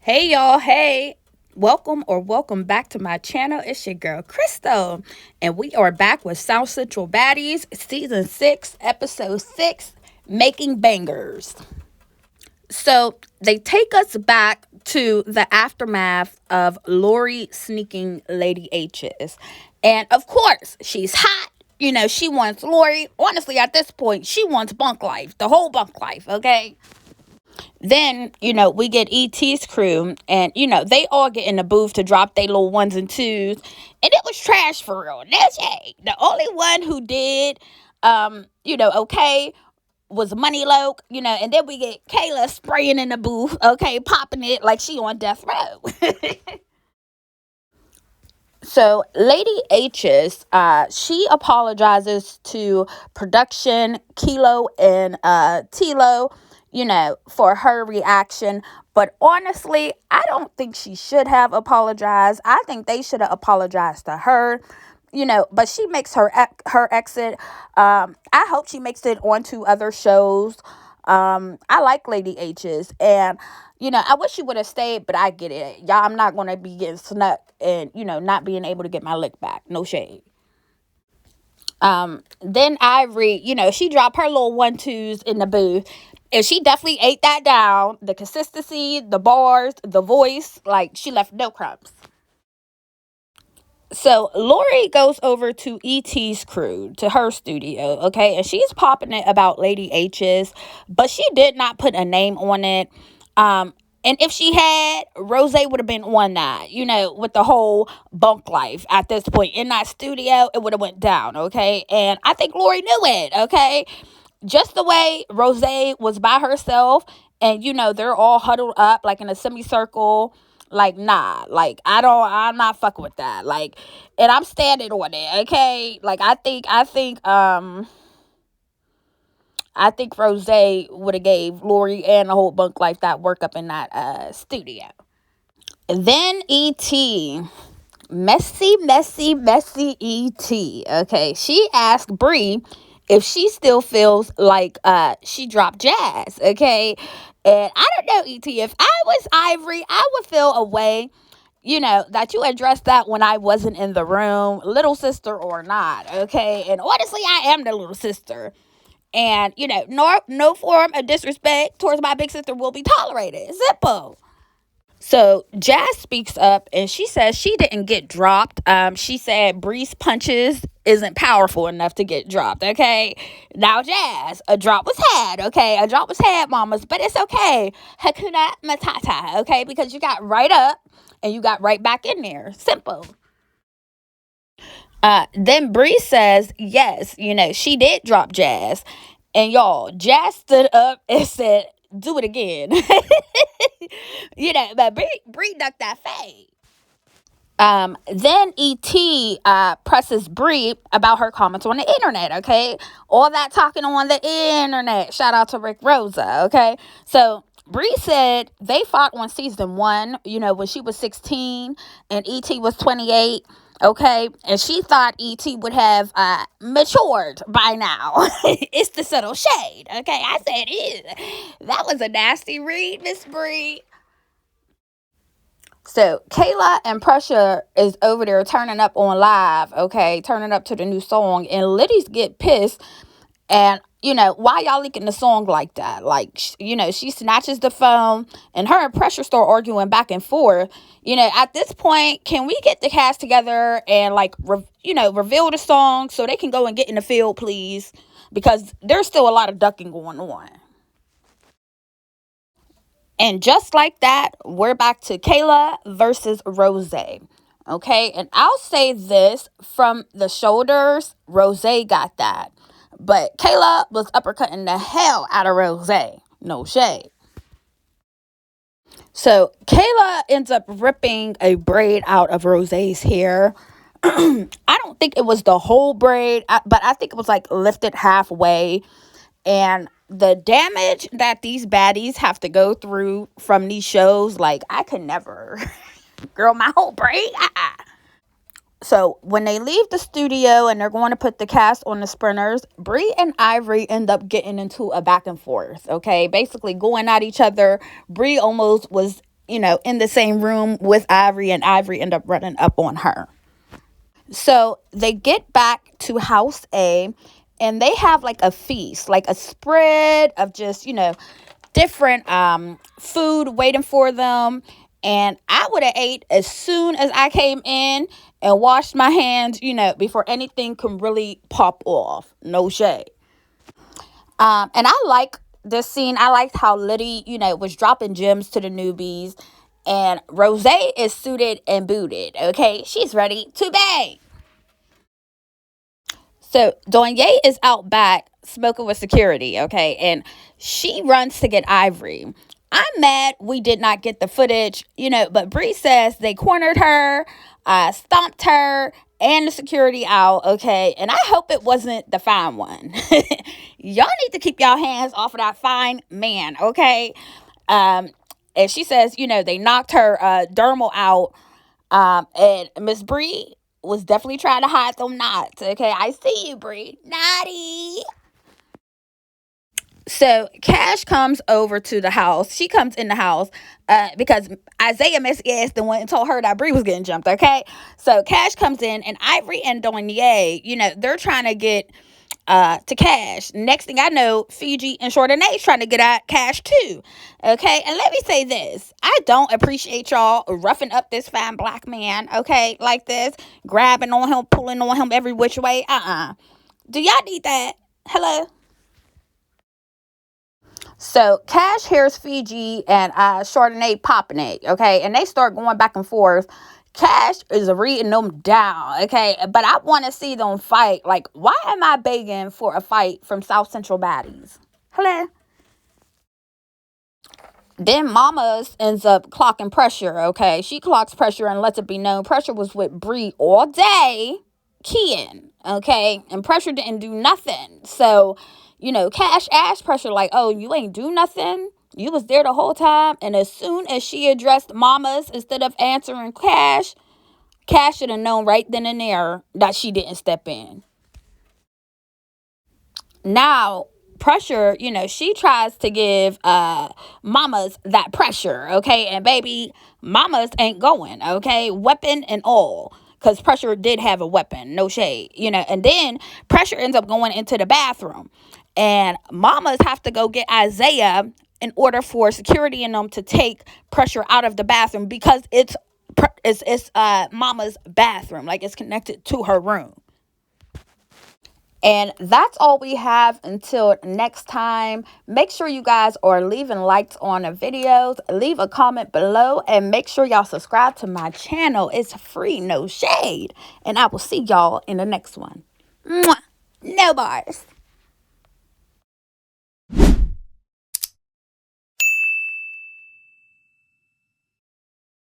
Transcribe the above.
Hey y'all, hey. Welcome back to my channel. It's your girl Crystal, and we are back with South Central Baddies, season 6, episode 6, Making Bangers. So they take us back to the aftermath of Lori sneaking Lady H's. And of course, she's hot. She wants Lori. Honestly, at this point, she wants bunk life, the whole bunk life, okay? Then, we get ET's crew, and, they all get in the booth to drop their little ones and twos. And it was trash for real. No shade. The only one who did, okay, was Money Loke, and then we get Kayla spraying in the booth, okay, popping it like she on death row. So Lady H's, she apologizes to production, Kilo and Tilo, for her reaction. But honestly, I don't think she should have apologized. I think they should have apologized to her. But she makes her exit. I hope she makes it onto other shows. I like Lady H's, and I wish she would have stayed, but I get it, y'all. I'm not gonna be getting snuck and not being able to get my lick back. No shade. Then Ivory, she dropped her little 1-2s in the booth, and she definitely ate that down. The consistency, the bars, the voice, like she left no crumbs. So Lori goes over to ET's crew, to her studio, okay, and she's popping it about Lady H's, but she did not put a name on it. And if she had, Rose would have been on that, with the whole bunk life at this point in that studio, it would have went down, okay? And I think Lori knew it, okay? Just the way Rose was by herself, and they're all huddled up like in a semicircle. Like, nah, like I'm not fucking with that. Like, and I'm standing on it, okay? Like, I think Rose would have gave Lori and the whole bunk life that work up in that studio. Then E.T. Messy E.T. Okay, she asked Bree if she still feels like she dropped Jazz, okay? And I don't know, E.T., if I was Ivory, I would feel a way, that you addressed that when I wasn't in the room, little sister or not, okay? And honestly, I am the little sister. And, no form of disrespect towards my big sister will be tolerated. Simple. So Jazz speaks up, and she says she didn't get dropped. She said Bree's punches isn't powerful enough to get dropped, okay? Now, Jazz, a drop was had, okay? A drop was had, mamas, but it's okay. Hakuna Matata, okay? Because you got right up and you got right back in there. Simple. Then Bree says, yes, she did drop Jazz. And y'all, Jazz stood up and said, do it again. But Bree ducked that fade. Then E.T. presses Bree about her comments on the internet, okay? All that talking on the internet. Shout out to Rick Rosa, okay? So Bree said they fought on season 1, when she was 16 and E.T. was 28. Okay, and she thought E.T. would have matured by now. It's the subtle shade. Okay, I said, ew, that was a nasty read, Miss Bree. So Kayla and Pressure is over there turning up on live, okay, turning up to the new song, and Liddy's get pissed. And why y'all leaking the song like that? Like, she snatches the phone, and her and Pressure start arguing back and forth. At this point, can we get the cast together and reveal the song so they can go and get in the field, please? Because there's still a lot of ducking going on. And just like that, we're back to Kayla versus Rose. Okay, and I'll say this, from the shoulders, Rose got that. But Kayla was uppercutting the hell out of Rose. No shade. So Kayla ends up ripping a braid out of Rose's hair. I don't think it was the whole braid, but I think it was like lifted halfway. And the damage that these baddies have to go through from these shows, like, I could never. Girl, my whole brain. So when they leave the studio and they're going to put the cast on the sprinters, Bree and Ivory end up getting into a back and forth, okay? Basically going at each other. Bree almost was in the same room with Ivory, and Ivory end up running up on her. So they get back to House A, and they have like a feast, like a spread of just, different food waiting for them. And I would have ate as soon as I came in and washed my hands, before anything can really pop off. No shade. And I like this scene. I liked how Liddy, was dropping gems to the newbies. And Rose is suited and booted. Okay, she's ready to bang. So Donye is out back smoking with security, okay? And she runs to get Ivory. I'm mad we did not get the footage, but Bree says they cornered her, stomped her, and the security out, okay? And I hope it wasn't the fine one. Y'all need to keep y'all hands off of that fine man, okay? And she says, they knocked her dermal out. And Miss Bree was definitely trying to hide them knots. Okay, I see you, Bree. Naughty. So Cash comes over to the house. She comes in the house because Isaiah messy ass the one and told her that Bree was getting jumped. Okay, so Cash comes in, and Ivory and Donye, they're trying to get to Cash. Next thing I know, Fiji and Chardonnay's trying to get at Cash too. Okay, and let me say this: I don't appreciate y'all roughing up this fine black man. Okay, like this, grabbing on him, pulling on him every which way. Do y'all need that? Hello. So Cash hears Fiji and Chardonnay popping it, okay? And they start going back and forth. Cash is reading them down, okay? But I want to see them fight. Like, why am I begging for a fight from South Central Baddies? Hello? Then Mamas ends up clocking Pressure, okay? She clocks Pressure and lets it be known Pressure was with Bree all day, keying, okay? And Pressure didn't do nothing. So, Cash asked Pressure, like, oh, you ain't do nothing? You was there the whole time? And as soon as she addressed Mamas instead of answering Cash should have known right then and there that she didn't step in. Now, Pressure, she tries to give Mamas that pressure, okay? And baby, Mamas ain't going, okay? Weapon and all. Because Pressure did have a weapon, no shade, And then Pressure ends up going into the bathroom. And Mamas have to go get Isaiah in order for security and them to take Pressure out of the bathroom, because it's Mama's bathroom. Like, it's connected to her room. And that's all we have until next time. Make sure you guys are leaving likes on the videos. Leave a comment below. And make sure y'all subscribe to my channel. It's free, no shade. And I will see y'all in the next one. Mwah. No bars.